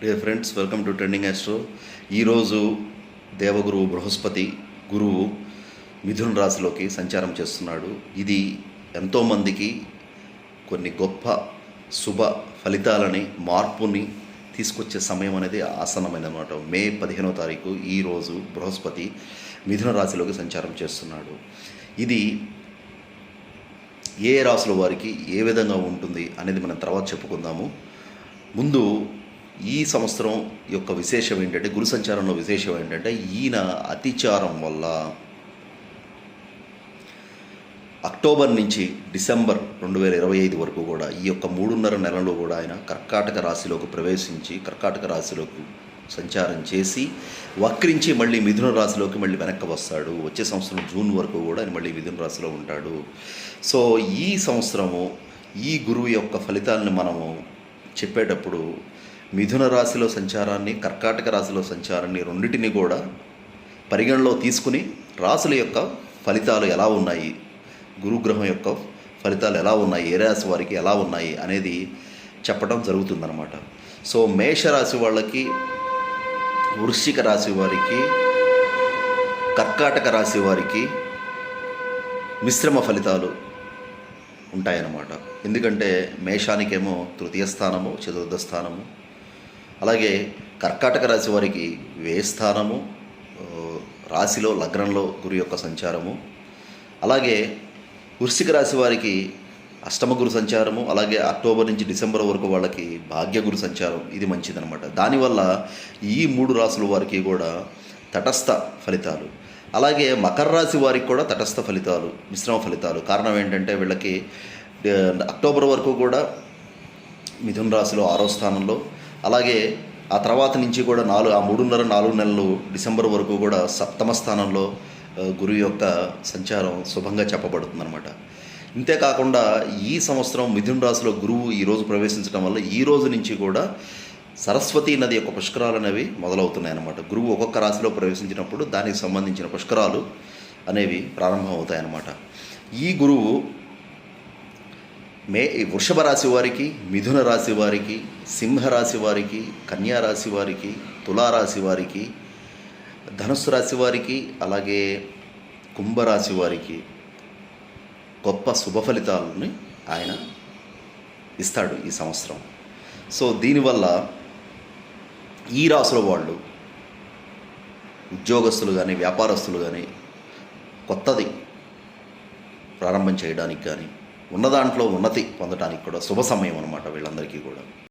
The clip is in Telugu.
Dear friends, welcome to trending astro. ఈరోజు దేవగురువు బృహస్పతి గురువు మిథున రాశిలోకి సంచారం చేస్తున్నాడు. ఇది ఎంతోమందికి కొన్ని గొప్ప శుభ ఫలితాలని, మార్పుని తీసుకొచ్చే సమయం అనేది ఆసన్నమైనదన్నమాట. మే 15వ తారీఖు ఈరోజు బృహస్పతి మిథున రాశిలోకి సంచారం చేస్తున్నాడు. ఇది ఏ రాశుల వారికి ఏ విధంగా ఉంటుంది అనేది మనం తర్వాత చెప్పుకుందాము. ముందు ఈ సంవత్సరం యొక్క విశేషం ఏంటంటే, గురు సంచారంలో విశేషం ఏంటంటే, ఈయన అతిచారం వల్ల అక్టోబర్ నుంచి డిసెంబర్ 2025 వరకు కూడా ఈ యొక్క 3.5 నెలలు కూడా ఆయన కర్కాటక రాశిలోకి ప్రవేశించి కర్కాటక రాశిలోకి సంచారం చేసి వక్రించి మళ్ళీ మిథున రాశిలోకి మళ్ళీ వెనక్కి వస్తాడు. వచ్చే సంవత్సరం జూన్ వరకు కూడా ఆయన మళ్ళీ మిథున రాశిలో ఉంటాడు. సో ఈ సంవత్సరము ఈ గురువు యొక్క ఫలితాలను మనము చెప్పేటప్పుడు మిథున రాశిలో సంచారాన్ని, కర్కాటక రాశిలో సంచారాన్ని రెండింటిని కూడా పరిగణలో తీసుకుని రాశుల యొక్క ఫలితాలు ఎలా ఉన్నాయి, గురుగ్రహం యొక్క ఫలితాలు ఎలా ఉన్నాయి, ఏ రాశి వారికి ఎలా ఉన్నాయి అనేది చెప్పడం జరుగుతుందన్నమాట. సో మేషరాశి వాళ్ళకి, వృశ్చిక రాశి వారికి, కర్కాటక రాశి వారికి మిశ్రమ ఫలితాలు ఉంటాయన్నమాట. ఎందుకంటే మేషానికేమో తృతీయ స్థానము, చతుర్థ స్థానము, అలాగే కర్కాటక రాశి వారికి వ్యయ స్థానము, రాశిలో లగ్నంలో గురు యొక్క సంచారము, అలాగే వృశ్చిక రాశి వారికి అష్టమ గురు సంచారము, అలాగే అక్టోబర్ నుంచి డిసెంబర్ వరకు వాళ్ళకి భాగ్య గురు సంచారం. ఇది మంచిదనమాట. దానివల్ల ఈ 3 రాశుల వారికి కూడా తటస్థ ఫలితాలు, అలాగే మకర రాశి వారికి కూడా తటస్థ ఫలితాలు, మిశ్రమ ఫలితాలు. కారణం ఏంటంటే వీళ్ళకి అక్టోబర్ వరకు కూడా మిథున రాశిలో 6వ స్థానంలో, అలాగే ఆ తర్వాత నుంచి కూడా 3.5-4 నెలలు డిసెంబర్ వరకు కూడా 7వ స్థానంలో గురువు యొక్క సంచారం శుభంగా చెప్పబడుతుందన్నమాట. ఇంతేకాకుండా ఈ సంవత్సరం మిథున రాశిలో గురువు ఈరోజు ప్రవేశించడం వల్ల ఈ రోజు నుంచి కూడా సరస్వతీ నది యొక్క పుష్కరాలు అనేవి మొదలవుతున్నాయన్నమాట. గురువు ఒక్కొక్క రాశిలో ప్రవేశించినప్పుడు దానికి సంబంధించిన పుష్కరాలు అనేవి ప్రారంభం అవుతాయన్నమాట. ఈ గురువు వృషభ రాశి వారికి, మిథున రాశి వారికి, సింహరాశి వారికి, కన్యా రాశి వారికి, తులారాశి వారికి, ధనుస్సు రాశి వారికి, అలాగే కుంభరాశి వారికి గొప్ప శుభ ఫలితాలని ఆయన ఇస్తాడు ఈ సంవత్సరం. సో దీనివల్ల ఈ రాశుల వాళ్ళు, ఉద్యోగస్తులు కానీ, వ్యాపారస్తులు కానీ, కొత్తది ప్రారంభం చేయడానికి కానీ, ఉన్న దాంట్లో ఉన్నతి పొందడానికి కూడా శుభ సమయం అన్నమాట వీళ్ళందరికీ కూడా.